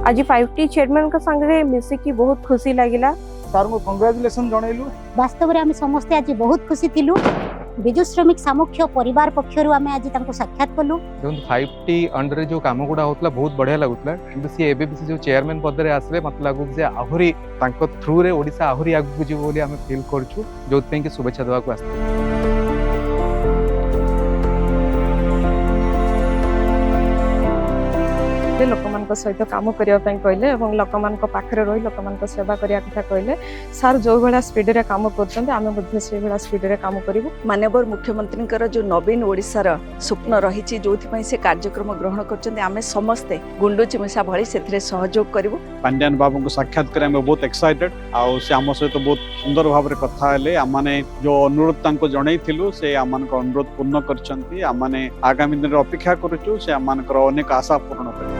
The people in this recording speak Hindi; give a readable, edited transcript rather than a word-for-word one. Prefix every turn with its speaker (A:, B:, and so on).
A: आज 5T चेयरमैन का संगे मिसिकी बहुत खुशी लगिला।
B: सर को कंग्रेचुलेशन जनइलु।
C: वास्तव में आम समस्ते आज बहुत खुशी थिलु। विजु श्रमिक सामुख्य परिवार पक्षरु आमे आज तांको साक्षात कलु।
D: 5T अंडर जो काम गुड़ा होतला बहुत बढ़िया लागुतला किंतु सी एबे भी जो चेयरमैन पद रे आसले मत लागु जे आहुरी तांको थ्रू रे ओडिसा आहुरी आगु जीव बोली आमे फील करछु जोत पे कि शुभेच्छा देवा को आस्ते।
A: लोक सहित कम करने कहले और लोक पाखे रही लोक सेवा करने कथा कहले। सार जो भाया स्पीड रे काम कर स्पीड रे काम करूँ।
E: माननीय मुख्यमंत्री जो नवीन ओडिशार स्वप्न रही जो से कार्यक्रम ग्रहण कर समस्ते गुंडुची मिशा भली से सहयोग करूँ।
B: पांड्यान बाबू को साक्षात कर बहुत एक्साइटेड आम सहित बहुत सुंदर भाव में कथा आमने जो अनुरोध जनइलु से आम अनुरोध पूर्ण कर आगामी दिन अपेक्षा करुचु से आम अनेक आशा पूर्ण कर।